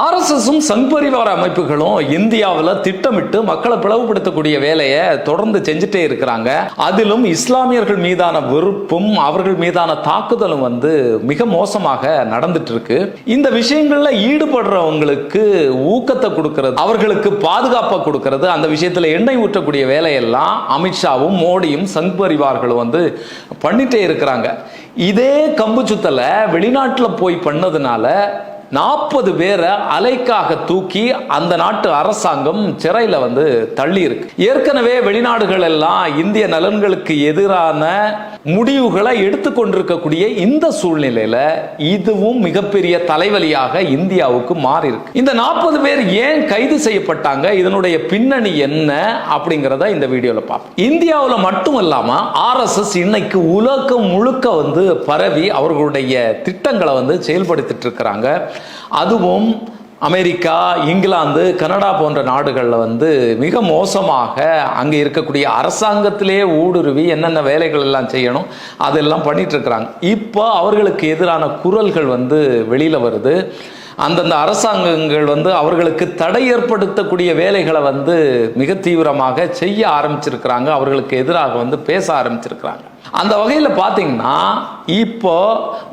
ஆர்எஸ்எஸும் சங் பரிவார அமைப்புகளும் இந்தியாவில் திட்டமிட்டு மக்களை பிளவுபடுத்தக்கூடிய வேலையை தொடர்ந்து செஞ்சுட்டே இருக்கிறாங்க. அதிலும் இஸ்லாமியர்கள் மீதான வெறுப்பும் அவர்கள் மீதான தாக்குதலும் மிக மோசமாக நடந்துட்டு இருக்கு. இந்த விஷயங்கள்ல ஈடுபடுறவங்களுக்கு ஊக்கத்தை கொடுக்கிறது, அவர்களுக்கு பாதுகாப்பை கொடுக்கிறது, அந்த விஷயத்துல எண்ணெய் ஊற்றக்கூடிய வேலையெல்லாம் அமித்ஷாவும் மோடியும் சங் பரிவார்களும் பண்ணிட்டே இருக்கிறாங்க. இதே கம்பு சுத்தலை வெளிநாட்டில் போய் பண்ணதுனால 40 பேரை அலைக்காக தூக்கி அந்த நாட்டு அரசாங்கம் சிறையில் தள்ளி இருக்கு. ஏற்கனவே வெளிநாடுகள் எல்லாம் இந்திய நலன்களுக்கு எதிரான முடிவுகளை எடுத்துக்கொண்டிருக்கக்கூடிய இந்த சூழ்நிலையில இதுவும் மிகப்பெரிய தலைவலியாக இந்தியாவுக்கு மாறி இருக்கு. இந்த 40 பேர் ஏன் கைது செய்யப்பட்டாங்க, இதனுடைய பின்னணி என்ன அப்படிங்கிறத இந்த வீடியோல பார்ப்போம். இந்தியாவில் மட்டும் இல்லாம ஆர்எஸ்எஸ் இன்னைக்கு உலகம் முழுக்க பரவி அவர்களுடைய திட்டங்களை செயல்படுத்திட்டு இருக்கிறாங்க. அதுவும் அமெரிக்கா, இங்கிலாந்து, கனடா போன்ற நாடுகளில் மிக மோசமாக அங்கே இருக்கக்கூடிய அரசாங்கத்திலே ஊடுருவி என்னென்ன வேலைகள் எல்லாம் செய்யணும் அதெல்லாம் பண்ணிட்டு இருக்கிறாங்க. இப்போ அவர்களுக்கு எதிரான குரல்கள் வெளியில் வருது. அந்தந்த அரசாங்கங்கள் அவர்களுக்கு தடை ஏற்படுத்தக்கூடிய வேலைகளை மிக தீவிரமாக செய்ய ஆரம்பிச்சிருக்கிறாங்க. அவர்களுக்கு எதிராக பேச ஆரம்பிச்சிருக்கிறாங்க. அந்த வகையில் பார்த்தீங்கன்னா இப்போ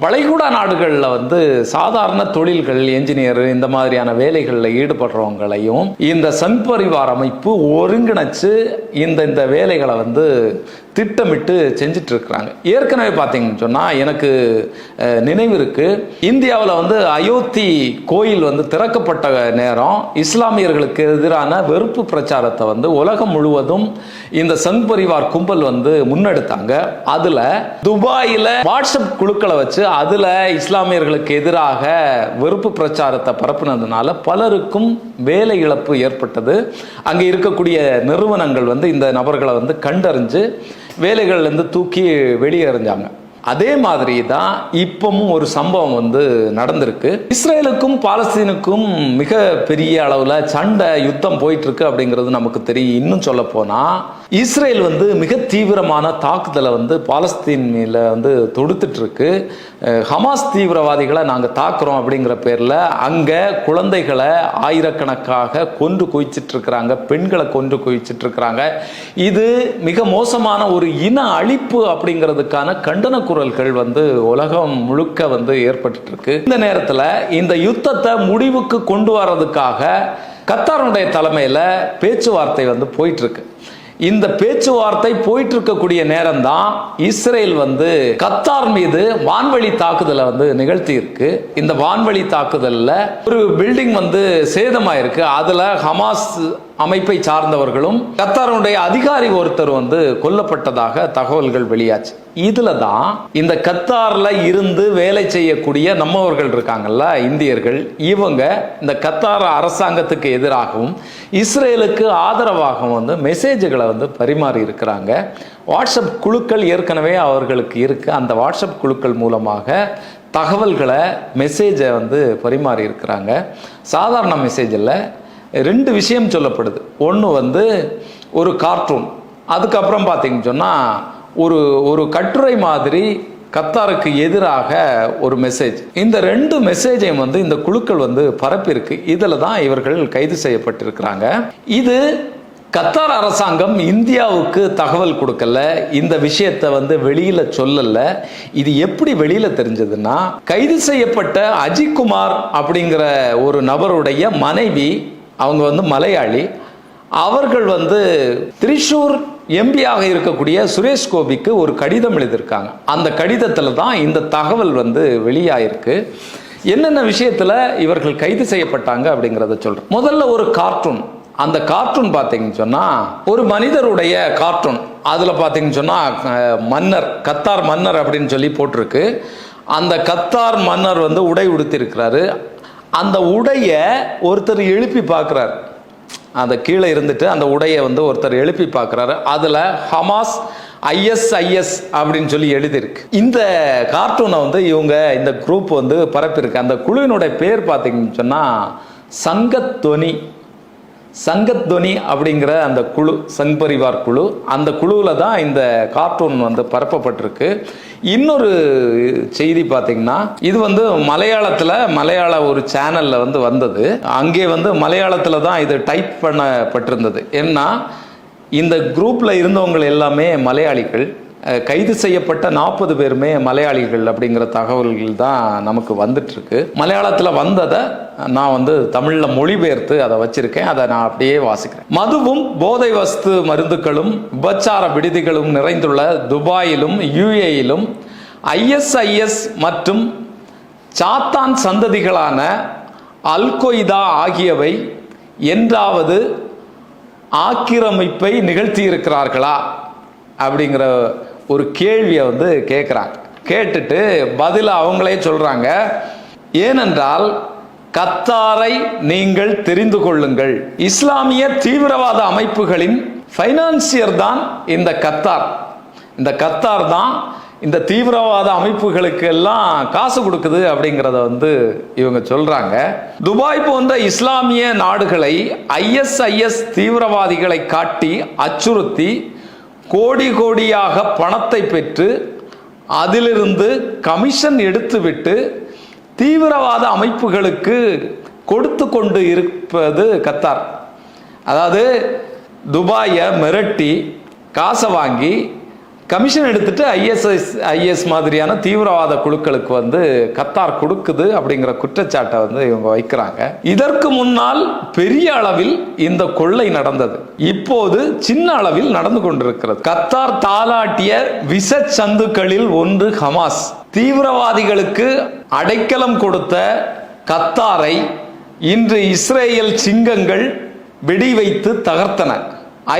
வளைகுடா நாடுகளில் சாதாரண தொழில்கள், என்ஜினியர் இந்த மாதிரியான வேலைகளில் ஈடுபடுறவங்களையும் இந்த சங் பரிவார் அமைப்பு ஒருங்கிணைச்சு இந்த வேலைகளை திட்டமிட்டு செஞ்சுட்டு இருக்கிறாங்க. ஏற்கனவே பார்த்தீங்கன்னு சொன்னால் எனக்கு நினைவு இருக்கு, இந்தியாவில் அயோத்தி கோயில் திறக்கப்பட்ட நேரம் இஸ்லாமியர்களுக்கு எதிரான வெறுப்பு பிரச்சாரத்தை உலகம் முழுவதும் இந்த சங் பரிவார் கும்பல் முன்னெடுத்தாங்க. அதுல துபாயில வாட்ஸ்அப் குழுக்களை வச்சு அதுல இஸ்லாமியர்களுக்கு எதிராக வெறுப்பு பிரச்சாரத்தை பரப்புனதுனால பலருக்கும் வேலை இழப்பு ஏற்பட்டது. அங்க இருக்கக்கூடிய நிறுவனங்கள் இந்த நபர்களை கண்டறிஞ்சு வேலைகள்ல தூக்கி வெளியேறிஞ்சாங்க. அதே மாதிரி தான் இப்பவும் ஒரு சம்பவம் நடந்திருக்கு. இஸ்ரேலுக்கும் பாலஸ்தீனுக்கும் மிக பெரிய அளவில் சண்டை, யுத்தம் போயிட்டு இருக்கு அப்படிங்கிறது நமக்கு தெரியும். இன்னும் சொல்ல போனா இஸ்ரேல் மிக தீவிரமான தாக்குதலை பாலஸ்தீனில் தொடுத்துட்டு இருக்கு. ஹமாஸ் தீவிரவாதிகளை நாங்கள் தாக்குறோம் அப்படிங்கிற பேரில் அங்கே குழந்தைகளை ஆயிரக்கணக்காக கொன்று குவிச்சிட்டு இருக்கிறாங்க, பெண்களை கொன்று குவிச்சிட்டு இருக்கிறாங்க. இது மிக மோசமான ஒரு இன அழிப்பு அப்படிங்கிறதுக்கான கண்டன குரல்கள் உலகம் முழுக்க ஏற்பட்டு இருக்கு. இந்த நேரத்தில் இந்த யுத்தத்தை முடிவுக்கு கொண்டு வர்றதுக்காக கத்தாருடைய தலைமையில் பேச்சுவார்த்தை போயிட்டு இருக்கு. இந்த பேச்சுவார்த்தை போயிட்டு இருக்கக்கூடிய நேரம் தான் இஸ்ரேல் கத்தார் மீது வான்வழி தாக்குதலை நிகழ்த்தி இருக்கு. இந்த வான்வழி தாக்குதல்ல ஒரு பில்டிங் சேதமாயிருக்கு. அதுல ஹமாஸ் அமைப்பை சார்ந்தவர்களும் கத்தாருடைய அதிகாரி ஒருத்தர் கொல்லப்பட்டதாக தகவல்கள் வெளியாச்சு. இதுல தான் இந்த கத்தார்ல இருந்து வேலை செய்யக்கூடிய நம்மவர்கள் இருக்காங்கல்ல, இந்தியர்கள், இவங்க இந்த கத்தார் அரசாங்கத்துக்கு எதிராகவும் இஸ்ரேலுக்கு ஆதரவாகவும் மெசேஜ்களை பரிமாறி இருக்கிறாங்க. வாட்ஸ்அப் குழுக்கள் ஏற்கனவே அவர்களுக்கு இருக்கு. அந்த வாட்ஸ்அப் குழுக்கள் மூலமாக தகவல்களை, மெசேஜை பரிமாறி இருக்கிறாங்க. சாதாரண மெசேஜில் 2 விஷயம் சொல்லப்படுது. ஒன்று ஒரு கார்ட்டூன், அதுக்கப்புறம் பார்த்தீங்கன்னு சொன்னால் ஒரு கட்டுரை மாதிரி கத்தாருக்கு எதிராக ஒரு மெசேஜ். இந்த 2 மெசேஜையும் இந்த குழுக்கள் பரப்பியிருக்கு. இதில் தான் இவர்கள் கைது செய்யப்பட்டிருக்கிறாங்க. இது கத்தார் அரசாங்கம் இந்தியாவுக்கு தகவல் கொடுக்கல, இந்த விஷயத்தை வெளியில சொல்லல. இது எப்படி வெளியில தெரிஞ்சதுன்னா, கைது செய்யப்பட்ட அஜித் குமார் அப்படிங்கிற ஒரு நபருடைய மனைவி, அவங்க மலையாளி, அவர்கள் திரிசூர் எம்பியாக இருக்கக்கூடிய சுரேஷ் கோபிக்கு ஒரு கடிதம் எழுதியிருக்காங்க. அந்த கடிதத்தில் தான் இந்த தகவல் வெளியாயிருக்கு. என்னென்ன விஷயத்துல இவர்கள் கைது செய்யப்பட்டாங்க அப்படிங்கிறத சொல்றேன். முதல்ல ஒரு கார்ட்டூன். அந்த கார்ட்டூன் பார்த்தீங்கன்னு சொன்னா ஒரு மனிதருடைய கார்ட்டூன். அதுல பார்த்தீங்கன்னு சொன்னா மன்னர், கத்தார் மன்னர் அப்படின்னு சொல்லி போட்டிருக்கு. அந்த கத்தார் மன்னர் உடை உடுத்திருக்கிறாரு. அந்த உடைய ஒருத்தர் எழுப்பி பார்க்கிறார். அந்த கீழே இருந்துட்டு அந்த உடைய ஒருத்தர் எழுப்பி பார்க்கிறாரு. அதுல ஹமாஸ் ISIS அப்படின்னு சொல்லி எழுதியிருக்கு. இந்த கார்ட்டூனை இவங்க இந்த குரூப் பரப்பியிருக்கு. அந்த குழுவினுடைய பேர் பார்த்தீங்கன்னு சொன்னா சங்கத்வனி. சங்கத்வனி அப்படிங்கிற அந்த குழு, சங் பரிவார் குழு, அந்த குழுவில் தான் இந்த கார்ட்டூன் வந்து பரப்பப்பட்டிருக்கு. இன்னொரு செய்தி பார்த்தீங்கன்னா, இது வந்து மலையாள ஒரு சேனலில் வந்து வந்தது. அங்கே வந்து மலையாளத்தில் தான் இது டைப் பண்ணப்பட்டிருந்தது. ஏன்னா இந்த குரூப்பில் இருந்தவங்க எல்லாமே மலையாளிகள், கைது செய்யப்பட்ட 40 பேருமே மலையாளிகள் அப்படிங்கிற தகவல்கள் தான் நமக்கு வந்துட்டுருக்கு. மலையாளத்தில் வந்ததை நான் வந்து தமிழில் மொழிபெயர்த்து அதை வச்சிருக்கேன். அதை நான் அப்படியே வாசிக்கிறேன். மதுவும் போதை வஸ்து மருந்துகளும் விபச்சார விடுதிகளும் நிறைந்துள்ள துபாயிலும் யுஏயிலும் ISIS மற்றும் சாத்தான் சந்ததிகளான அல்-கொய்தா ஆகியவை என்றாவது ஆக்கிரமிப்பை நிகழ்த்தியிருக்கிறார்களா அப்படிங்கிற ஒரு கேள்வியை வந்து கேட்குறாங்க. கேட்டுட்டு பதில் அவங்களே சொல்றாங்க. ஏனென்றால் கத்தாரை நீங்கள் தெரிந்து கொள்ளுங்கள், இஸ்லாமிய தீவிரவாத அமைப்புகளின் ஃபைனான்சியர் தான் இந்த கத்தார். இந்த கத்தார் தான் இந்த தீவிரவாத அமைப்புகளுக்கு எல்லாம் காசு கொடுக்குது அப்படிங்கிறத வந்து இவங்க சொல்றாங்க. துபாய் போன்ற இஸ்லாமிய நாடுகளை ISIS தீவிரவாதிகளை காட்டி அச்சுறுத்தி கோடி கோடியாக பணத்தை பெற்று அதிலிருந்து கமிஷன் எடுத்துவிட்டு தீவிரவாத அமைப்புகளுக்கு கொடுத்து கொண்டு இருப்பது கத்தார். அதாவது துபாயை மிரட்டி காசை வாங்கி கமிஷன் எடுத்துட்டு IS மாதிரியான தீவிரவாத குழுக்களுக்கு வந்து கத்தார் கொடுக்குது அப்படிங்கிற குற்றச்சாட்டை வந்து இவங்க வைக்கிறாங்க. இதற்கு முன்னால் பெரிய அளவில் இந்த கொள்ளை நடந்தது, இப்போது சின்ன அளவில் நடந்து கொண்டிருக்கிறது. கத்தார் தாலாட்டிய விஷ சந்துக்களில் ஒன்று ஹமாஸ். தீவிரவாதிகளுக்கு அடைக்கலம் கொடுத்த கத்தாரை இன்று இஸ்ரேல் சிங்கங்கள் வெடி வைத்து தகர்த்தன.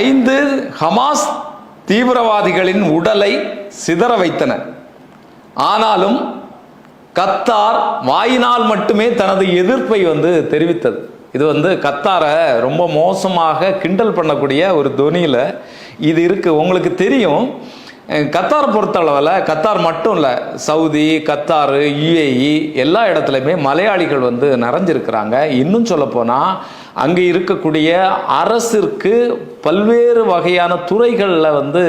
5 ஹமாஸ் தீவிரவாதிகளின் உடலை சிதற வைத்தன. ஆனாலும் கத்தார் வாயினால் மட்டுமே தனது எதிர்ப்பை வந்து தெரிவித்தது. இது வந்து கத்தாரை ரொம்ப மோசமாக கிண்டல் பண்ணக்கூடிய ஒரு தொனியில இது இருக்கு. உங்களுக்கு தெரியும், கத்தார் பொறுத்தளவில் கத்தார் மட்டும் இல்லை, சவுதி, கத்தார், UAE எல்லா இடத்துலையுமே மலையாளிகள் வந்து நிறைஞ்சிருக்கிறாங்க. இன்னும் சொல்ல போனால் அங்கே இருக்கக்கூடிய அரசிற்கு பல்வேறு வகையான துறைகளில் வந்து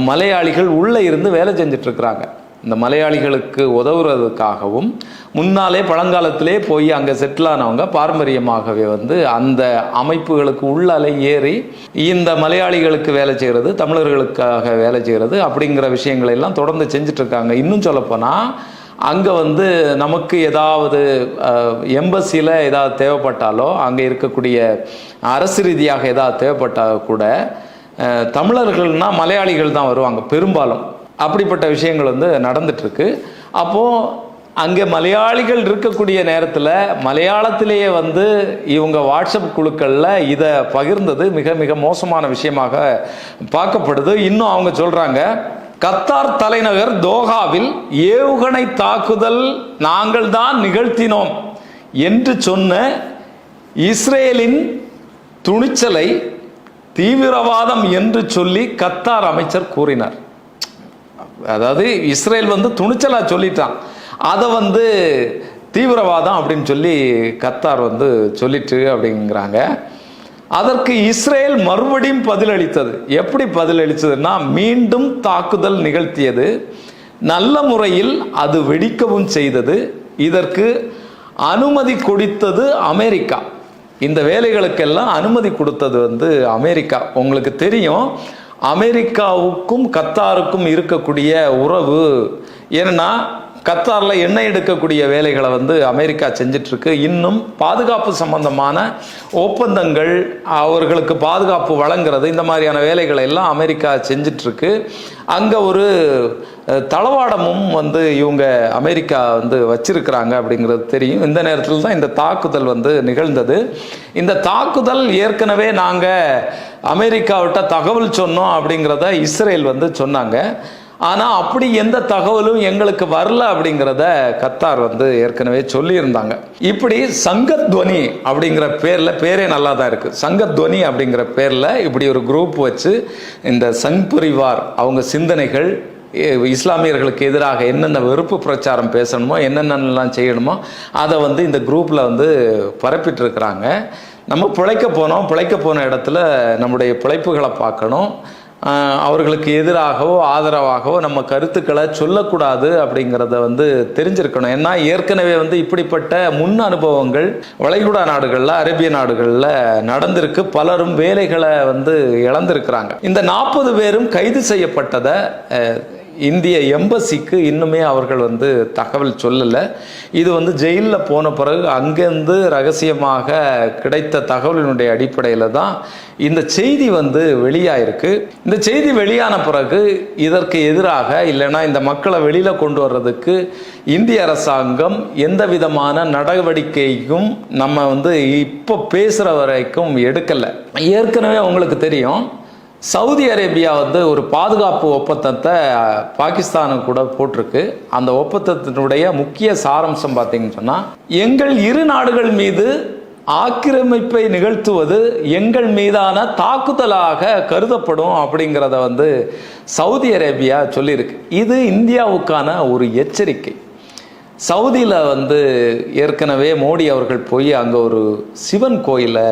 மலையாளிகள் உள்ளே இருந்து வேலை செஞ்சுட்டு இருக்கிறாங்க. இந்த மலையாளிகளுக்கு உதவுறதுக்காகவும் முன்னாலே பழங்காலத்திலே போய் அங்கே செட்டில் ஆனவங்க பாரம்பரியமாகவே வந்து அந்த அமைப்புகளுக்கு உள்ளாலே ஏறி இந்த மலையாளிகளுக்கு வேலை செய்கிறது, தமிழர்களுக்காக வேலை செய்கிறது அப்படிங்கிற விஷயங்களை எல்லாம் தொடர்ந்து செஞ்சுட்டு இருக்காங்க. இன்னும் சொல்லப்போனால் அங்கே வந்து நமக்கு ஏதாவது எம்பசியில் ஏதாவது தேவைப்பட்டாலோ, அங்கே இருக்கக்கூடிய அரசு ரீதியாக ஏதாவது தேவைப்பட்டால் கூட தமிழர்கள்னா மலையாளிகள் தான் வருவாங்க பெரும்பாலும். அப்படிப்பட்ட விஷயங்கள் வந்து நடந்துட்டுருக்கு. அப்போது அங்கே மலையாளிகள் இருக்கக்கூடிய நேரத்தில் மலையாளத்திலேயே வந்து இவங்க வாட்ஸ்அப் குழுக்களில் இதை பகிர்ந்தது மிக மிக மோசமான விஷயமாக பார்க்கப்படுது. இன்னும் அவங்க சொல்கிறாங்க, கத்தார் தலைநகர் தோஹாவில் ஏவுகணை தாக்குதல் நாங்கள் தான் நிகழ்த்தினோம் என்று சொன்ன இஸ்ரேலின் துணிச்சலை தீவிரவாதம் என்று சொல்லி கத்தார் அமைச்சர் கூறினார். அதாவது இஸ்ரேல் வந்து துணிச்சலா சொல்லிட்டான், அதை வந்து தீவிரவாதம் அப்படின்னு சொல்லி கத்தார் வந்து சொல்லிட்டு அப்படிங்கிறாங்க. அதற்கு இஸ்ரேல் மறுபடியும் பதிலளித்தது. எப்படி பதிலளித்ததுன்னா, மீண்டும் தாக்குதல் நிகழ்த்தியது, நல்ல முறையில் அது வெடிக்கவும் செய்தது. இதற்கு அனுமதி கொடுத்தது அமெரிக்கா. இந்த வேலைகளுக்கெல்லாம் அனுமதி கொடுத்தது வந்து அமெரிக்கா. உங்களுக்கு தெரியும், அமெரிக்காவுக்கும் கத்தாருக்கும் இருக்கக்கூடிய உறவு. ஏன்னா கத்தாரில் எண்ணெய் எடுக்கக்கூடிய வேலைகளை வந்து அமெரிக்கா செஞ்சிட்ருக்கு. இன்னும் பாதுகாப்பு சம்பந்தமான ஒப்பந்தங்கள், அவர்களுக்கு பாதுகாப்பு வழங்குறது, இந்த மாதிரியான வேலைகளை எல்லாம் அமெரிக்கா செஞ்சிட்ருக்கு. அங்கே ஒரு தளவாடமும் வந்து இவங்க அமெரிக்கா வந்து வச்சிருக்கிறாங்க அப்படிங்கிறது தெரியும். இந்த நேரத்தில் தான் இந்த தாக்குதல் வந்து நிகழ்ந்தது. இந்த தாக்குதல் ஏற்கனவே நாங்கள் அமெரிக்காவிட்ட தகவல் சொன்னோம் அப்படிங்கிறத இஸ்ரேல் வந்து சொன்னாங்க. ஆனால் அப்படி எந்த தகவலும் எங்களுக்கு வரல அப்படிங்கிறத கத்தார் வந்து ஏற்கனவே சொல்லியிருந்தாங்க. இப்படி சங்கத்வனி அப்படிங்கிற பேரில், பேரே நல்லா தான் இருக்குது, சங்கத்வனி அப்படிங்கிற பேரில் இப்படி ஒரு குரூப் வச்சு இந்த சங் பரிவார் அவங்க சிந்தனைகள், இஸ்லாமியர்களுக்கு எதிராக என்னென்ன வெறுப்பு பிரச்சாரம் பேசணுமோ என்னென்னலாம் செய்யணுமோ அதை வந்து இந்த குரூப்பில் வந்து பரப்பிட்டு இருக்கிறாங்க. நம்ம பிழைக்க போன இடத்துல நம்முடைய பிழைப்புகளை பார்க்கணும். அவர்களுக்கு எதிராகவோ ஆதரவாகவோ நம்ம கருத்துக்களை சொல்லக்கூடாது அப்படிங்கிறத வந்து தெரிஞ்சிருக்கணும். ஏன்னா ஏற்கனவே வந்து இப்படிப்பட்ட முன் அனுபவங்கள் வளைகுடா நாடுகளில், அரேபிய நாடுகளில் நடந்திருக்கு. பலரும் வேலைகளை வந்து இழந்திருக்கிறாங்க. இந்த 40 பேரும் கைது செய்யப்பட்டதை இந்திய எம்பசிக்கு இன்னுமே அவர்கள் வந்து தகவல் சொல்லலை. இது வந்து ஜெயிலில் போன பிறகு அங்கேருந்து ரகசியமாக கிடைத்த தகவலினுடைய அடிப்படையில் தான் இந்த செய்தி வந்து வெளியாயிருக்கு. இந்த செய்தி வெளியான பிறகு இதற்கு எதிராக இல்லைன்னா இந்த மக்களை வெளியில் கொண்டு வர்றதுக்கு இந்திய அரசாங்கம் எந்த விதமான நடவடிக்கையும் நம்ம வந்து இப்போ பேசுகிற வரைக்கும் எடுக்கலை. ஏற்கனவே உங்களுக்கு தெரியும், சவுதி அரேபியா வந்து ஒரு பாதுகாப்பு ஒப்பந்தத்தை பாகிஸ்தானுக்கு கூட போட்டிருக்கு. அந்த ஒப்பந்தத்தினுடைய முக்கிய சாராம்சம் பார்த்தீங்கன்னு சொன்னால், எங்கள் இரு நாடுகள் மீது ஆக்கிரமிப்பை நிகழ்த்துவது எங்கள் மீதான தாக்குதலாக கருதப்படும் அப்படிங்கிறத வந்து சவுதி அரேபியா சொல்லியிருக்கு. இது இந்தியாவுக்கான ஒரு எச்சரிக்கை. சவுதியில் வந்து ஏற்கனவே மோடி அவர்கள் போய் அங்கே ஒரு சிவன் கோயிலை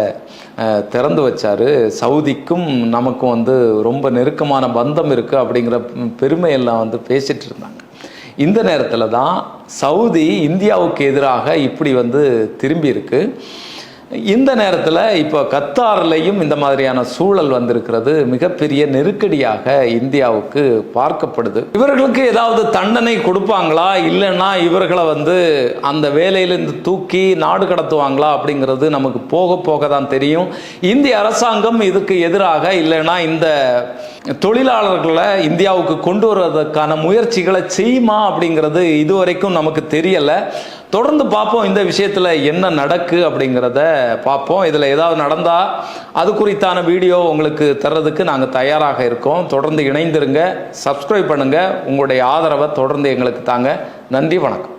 திறந்து வச்சார். சவுதிக்கும் நமக்கும் வந்து ரொம்ப நெருக்கமான பந்தம் இருக்குது அப்படிங்கிற பெருமையெல்லாம் வந்து பேசிட்டு இருந்தாங்க. இந்த நேரத்தில் தான் சவுதி இந்தியாவுக்கு எதிராக இப்படி வந்து திரும்பி இருக்கு. இந்த நேரத்தில் இப்போ கத்தார்லையும் இந்த மாதிரியான சூழல் வந்திருக்கிறது மிகப்பெரிய நெருக்கடியாக இந்தியாவுக்கு பார்க்கப்படுது. இவர்களுக்கு ஏதாவது தண்டனை கொடுப்பாங்களா, இல்லைன்னா இவர்களை வந்து அந்த வேலையிலிருந்து தூக்கி நாடு கடத்துவாங்களா அப்படிங்கிறது நமக்கு போக போக தான் தெரியும். இந்திய அரசாங்கம் இதுக்கு எதிராக இல்லைன்னா இந்த தொழிலாளர்களை இந்தியாவுக்கு கொண்டு வருவதற்கான முயற்சிகளை செய்யுமா அப்படிங்கிறது இதுவரைக்கும் நமக்கு தெரியலை. தொடர்ந்து பார்ப்போம் இந்த விஷயத்தில் என்ன நடக்கு அப்படிங்கிறத பார்ப்போம். இதில் ஏதாவது நடந்தால் அது குறித்தான வீடியோ உங்களுக்கு தர்றதுக்கு நாங்கள் தயாராக இருக்கோம். தொடர்ந்து இணைந்திருங்க, சப்ஸ்கிரைப் பண்ணுங்கள், உங்களுடைய ஆதரவை தொடர்ந்து எங்களுக்கு தாங்க. நன்றி, வணக்கம்.